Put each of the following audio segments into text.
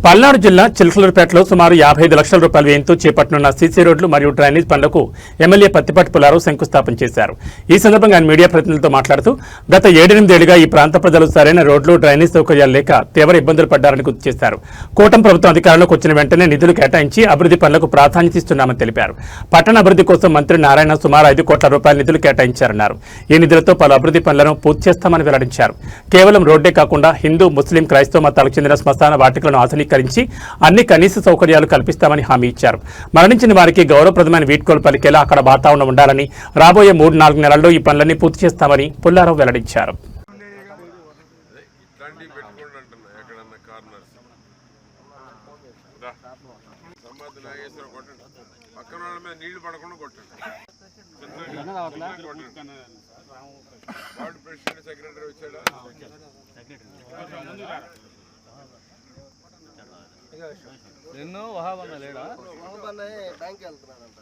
పల్నాడు జిల్లా చిలకలూరుపేటలో సుమారు 55 లక్షల రూపాయల వ్యయంతో చేపట్టనున్న సీసీ రోడ్లు మరియు డ్రైనేజ్ పనులకు ఎమ్మెల్యే పత్తిపాటి పుల్లారావు శంకుస్థాపన చేశారు. ఈ సందర్భంగా ఆయన మీడియా ప్రతినిధులతో మాట్లాడుతూ గత 7-8 ఏళ్లుగా ఈ ప్రాంత ప్రజలు సరైన రోడ్లు, డ్రైనేజ్ సౌకర్యాలు లేక తీవ్ర ఇబ్బందులు పడ్డారని గుర్తు చేశారు. కూటమి ప్రభుత్వం అధికారంలోకి వచ్చిన వెంటనే నిధులు కేటాయించి అభివృద్ధి పనులకు ప్రాధాన్యత ఇస్తున్నామని తెలిపారు. పట్టణ అభివృద్ధి కోసం మంత్రి నారాయణ సుమారు 5 కోట్ల రూపాయల నిధులు కేటాయించారన్నారు. ఈ నిధులతో పలు అభివృద్ధి పనులను పూర్తి చేస్తామని వెల్లడించారు. కేవలం రోడ్డే కాకుండా హిందూ, ముస్లిం, క్రైస్తవ మతాలకు చెందిన శ్మశాన వాటికలను ఆధునీకరించి అన్ని కనీస సౌకర్యాలు కల్పిస్తామని హామీ ఇచ్చారు. మరణించిన వారికి గౌరవప్రదమైన వీడ్కోలు పలికేలా అక్కడ వాతావరణం ఉండాలని, రాబోయే 3-4 నెలల్లో ఈ పనులన్నీ పూర్తి చేస్తామని పుల్లారావు వెల్లడించారు. నిన్ను వహాబన్న లేడా బ్యాంక్ వెళ్తున్నానంట.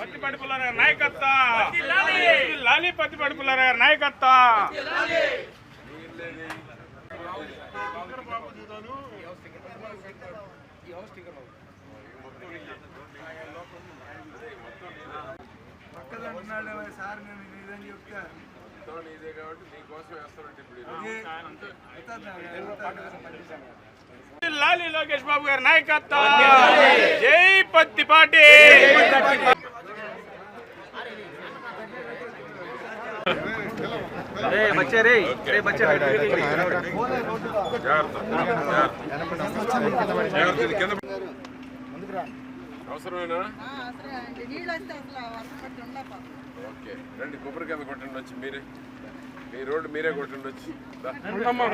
పత్తిపాటి పుల్లారావు నాయకత్వం. సార్ నేను ఇదని చెప్తా ఇదే కాబట్టి నీకోసం వేస్తానంటే ఇప్పుడు లాలి లోకేష్ బాబు గారి నాయకత్వం. జై పత్తిపాటి. అవసరమేనా? ఓకే రండి, కొబ్బరికాయ కొట్టండి వచ్చి మీరే, మీ రోడ్డు మీరే కొట్టండి వచ్చి. అమ్మాయి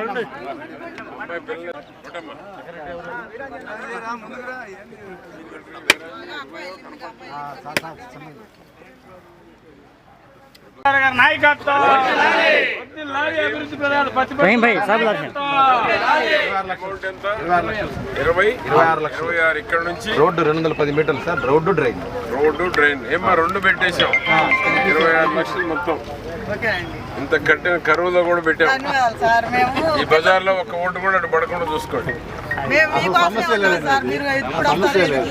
పిల్లలు కొట్టమ్మా. నాయకత్వం. 26 ఇక్కడ నుంచి రోడ్డు 210 మీటర్లు సార్. రోడ్డు డ్రైన్ ఏమా 2 పెట్టేశాం. 26 లక్షలు మొత్తం. ఇంత కట్టిన కరువులో కూడా పెట్టాం. ఈ బజార్లో ఒక ఓటు కూడా అటు పడకుండా చూసుకోండి. సమస్య లేదు.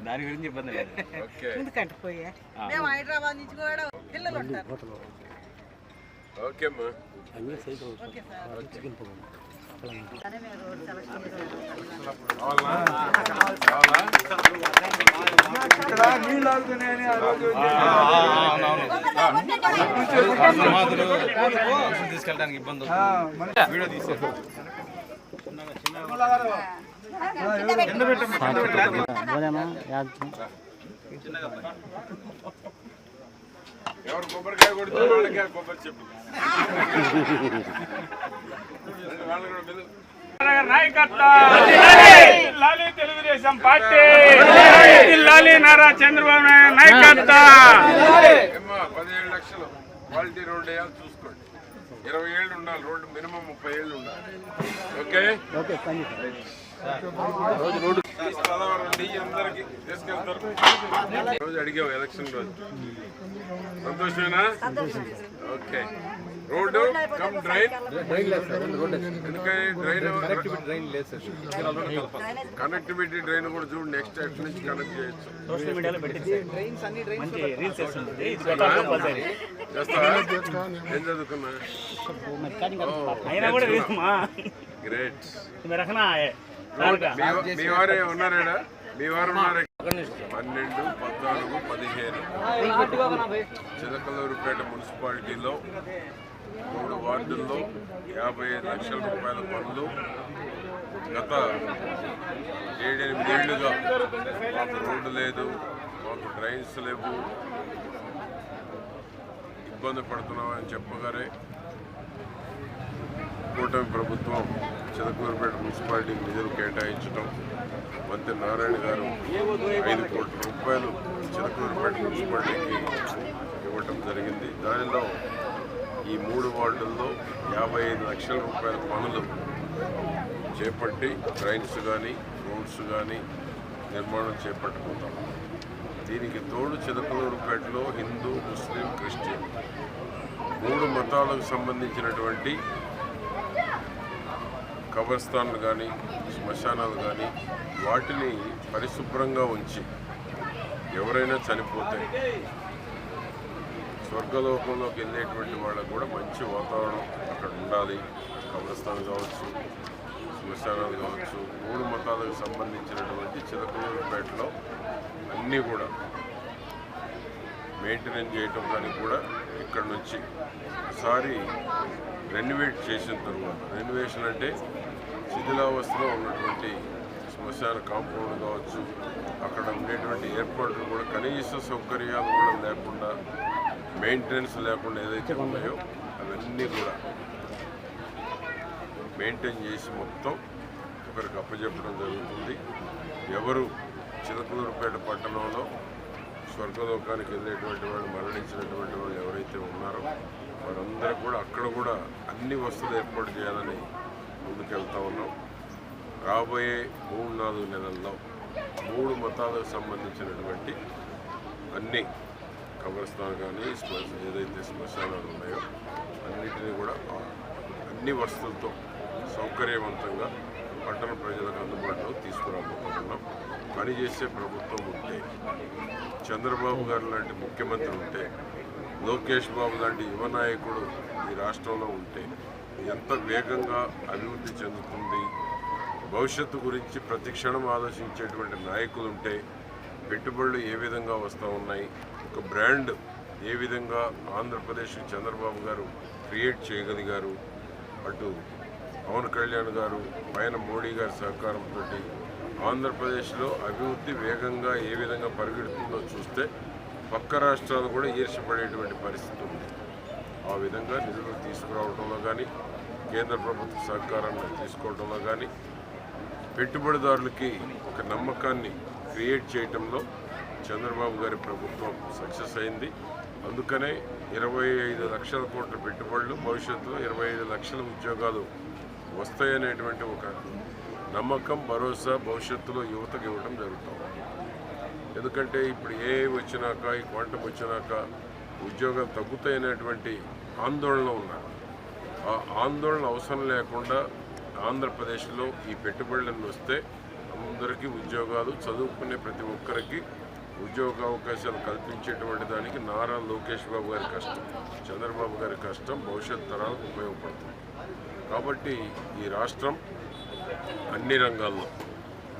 దాని గురించి ఇబ్బంది లేదు. హైదరాబాద్ నుంచి కూడా పిల్లలు ఉంటారు. ఓకే అమ్మా. తీసుకెళ్ళడానికి ఇబ్బంది. వీడియో తీసేది ఎవరు కొబ్బరికాయ కొడితే వాళ్ళకి కొబ్బరి చెప్పు. లాలి తెలుగుదేశం పార్టీ. లాలి నారా చంద్రబాబు నాయుడు నాయకత్వం. 17 లక్షలు క్వాలిటీ రోడ్ వేయాలి చూసుకోండి. 20 ఏళ్ళు ఉండాలి రోడ్డు, మినిమం 30 ఏళ్ళు ఉండాలి. ఓకే అందరికి తీసుకెళ్తారు. రోజు అడిగావు ఎలక్షన్ రోజు. సంతోషమేనా? Okay. Road cum drain. Connectivity drain కూడా చూడు. నెక్స్ట్ యాక్షన్ నుంచి కనెక్ట్ చేయొచ్చు. ఏం చదువుకున్నా? గ్రేట్. మీ వారే ఉన్నారా? మీ వారు ఉన్నారా? 12, 14, 15 చిలకలూరుపేట మున్సిపాలిటీలో 3 వార్డుల్లో 55 లక్షల రూపాయల పనులు గత 7-8 ఏళ్లుగా. మాకు రోడ్డు లేదు, మాకు డ్రైన్స్ లేవు, ఇబ్బంది పడుతున్నామని చెప్పగానే కూటమి ప్రభుత్వం చిలకలూరుపేట మున్సిపాలిటీకి నిధులు కేటాయించడం, మంత్రి నారాయణ గారు 5 కోట్ల రూపాయలు చిలకలూరుపేట మున్సిపాలిటీకి ఇవ్వటం జరిగింది. దానిలో ఈ 3 వార్డుల్లో 55 లక్షల రూపాయల పనులు చేపట్టి ట్రైన్స్ కానీ రోడ్స్ కానీ నిర్మాణం చేపట్టుకుంటాం. దీనికి తోడు చిలకలూరుపేటలో హిందూ, ముస్లిం, క్రిస్టియన్ 3 మతాలకు సంబంధించినటువంటి కబర్స్థాన్లు కానీ శ్మశానాలు కానీ వాటిని పరిశుభ్రంగా ఉంచి ఎవరైనా చనిపోతే స్వర్గలోకంలోకి వెళ్ళేటువంటి వాళ్ళకు కూడా మంచి వాతావరణం అక్కడ ఉండాలి. కబర్స్థాన్ కావచ్చు, శ్మశానాలు కావచ్చు, 3 మతాలకు సంబంధించినటువంటి చిలకలూరుపేటలో అన్నీ కూడా మెయింటెనెన్స్ చేయటం కానీ కూడా ఇక్కడ నుంచి ఒకసారి రెనోవేట్ చేసిన తర్వాత, రెనోవేషన్ అంటే శిథిలావస్థలో ఉన్నటువంటి శ్మశాన కాంపౌండ్ కావచ్చు, అక్కడ ఉండేటువంటి ఏర్పాట్లు కూడా కనీస సౌకర్యాలు కూడా లేకుండా, మెయింటెనెన్స్ లేకుండా ఏదైతే ఉన్నాయో అవన్నీ కూడా మెయింటైన్ చేసి మొత్తం ఒకరికి అప్పచెప్పడం జరుగుతుంది. ఎవరు చిలకలూరుపేట పట్టణంలో స్వర్గలోకానికి వెళ్ళేటువంటి వాళ్ళు, మరణించినటువంటి వాళ్ళు ఎవరైతే ఉన్నారో వారందరూ కూడా అక్కడ కూడా అన్ని వసతులు ఏర్పాటు చేయాలని ముందుకెళ్తా ఉన్నాం. రాబోయే 3-4 నెలల్లో 3 మతాలకు సంబంధించినటువంటి అన్ని కబర్స్థాన్ కానీ ఏదైతే శ్మశానాలు ఉన్నాయో అన్నిటినీ కూడా అన్ని వసతులతో సౌకర్యవంతంగా పట్టణ ప్రజలకు అందుబాటులో తీసుకురాబోతున్నాం. పనిచేసే ప్రభుత్వం ఉంటే, చంద్రబాబు గారు లాంటి ముఖ్యమంత్రి ఉంటే, లోకేష్ బాబు లాంటి యువ నాయకుడు ఈ రాష్ట్రంలో ఉంటే ఎంత వేగంగా అభివృద్ధి చెందుతుంది, భవిష్యత్తు గురించి ప్రతి క్షణం ఆలోచించేటువంటి నాయకులు ఉంటే పెట్టుబడులు ఏ విధంగా వస్తూ ఉన్నాయి, ఒక బ్రాండ్ ఏ విధంగా ఆంధ్రప్రదేశ్ చంద్రబాబు గారు క్రియేట్ చేయగలిగారు, అటు పవన్ కళ్యాణ్ గారు పైన మోడీ గారి సహకారంతో ఆంధ్రప్రదేశ్లో అభివృద్ధి వేగంగా ఏ విధంగా పరిగెడుతుందో చూస్తే పక్క రాష్ట్రాలు కూడా ఈర్ష్యపడేటువంటి పరిస్థితి ఉంది. ఆ విధంగా నిధులు తీసుకురావడంలో కానీ, కేంద్ర ప్రభుత్వ సహకారాన్ని తీసుకోవడంలో కానీ, పెట్టుబడిదారులకి ఒక నమ్మకాన్ని క్రియేట్ చేయడంలో చంద్రబాబు గారి ప్రభుత్వం సక్సెస్ అయింది. అందుకనే 25 లక్షల కోట్ల పెట్టుబడులు, భవిష్యత్తులో 25 లక్షల ఉద్యోగాలు వస్తాయనేటువంటి ఒక నమ్మకం, భరోసా భవిష్యత్తులో యువతకు ఇవ్వడం జరుగుతుంది. ఎందుకంటే ఇప్పుడు ఏ వచ్చినాక, ఈ క్వాంటం వచ్చినాక ఉద్యోగాలు తగ్గుతాయనేటువంటి ఆందోళనలో ఉన్నారు. ఆ ఆందోళన అవసరం లేకుండా ఆంధ్రప్రదేశ్లో ఈ పెట్టుబడులను వస్తే అందరికీ ఉద్యోగాలు, చదువుకునే ప్రతి ఒక్కరికి ఉద్యోగ అవకాశాలు కల్పించేటువంటి దానికి నారా లోకేష్ బాబు గారి కష్టం, చంద్రబాబు గారి కష్టం భవిష్యత్ తరాలకు ఉపయోగపడుతుంది. కాబట్టి ఈ రాష్ట్రం అన్ని రంగాల్లో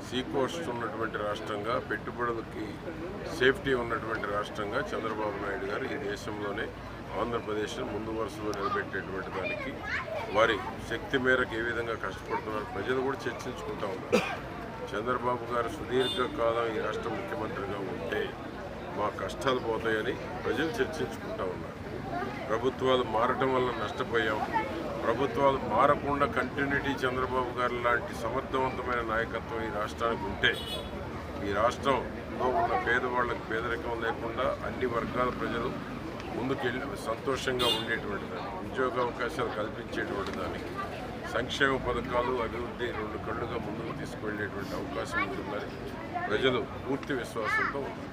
సీకోస్ట్ ఉన్నటువంటి రాష్ట్రంగా, పెట్టుబడులకి సేఫ్టీ ఉన్నటువంటి రాష్ట్రంగా చంద్రబాబు నాయుడు గారు ఈ దేశంలోనే ఆంధ్రప్రదేశ్ను ముందు వరుసలో నిలబెట్టేటువంటి దానికి వారి శక్తి మేరకు ఏ విధంగా కష్టపడుతున్నారు ప్రజలు కూడా చర్చించుకుంటా ఉన్నారు. చంద్రబాబు గారు సుదీర్ఘకాలం ఈ రాష్ట్ర ముఖ్యమంత్రిగా ఉంటే మా కష్టాలు పోతాయని ప్రజలు చర్చించుకుంటా ఉన్నారు. ప్రభుత్వాలు మారటం వల్ల నష్టపోయాం, ప్రభుత్వాలు మారకుండా కంటిన్యూటీ చంద్రబాబు గారు లాంటి సమర్థవంతమైన నాయకత్వం ఈ రాష్ట్రానికి ఉంటే ఈ రాష్ట్రంలో ఉన్న పేదవాళ్ళకి పేదరికం లేకుండా అన్ని వర్గాల ప్రజలు ముందుకెళ్ళి సంతోషంగా ఉండేటువంటి దానికి, ఉద్యోగ అవకాశాలు కల్పించేటువంటి దానికి, సంక్షేమ పథకాలు, అభివృద్ధి 2 కళ్ళుగా ముందుకు తీసుకువెళ్ళేటువంటి అవకాశం ఉంటుందని ప్రజలు పూర్తి విశ్వాసంతో ఉన్నారు.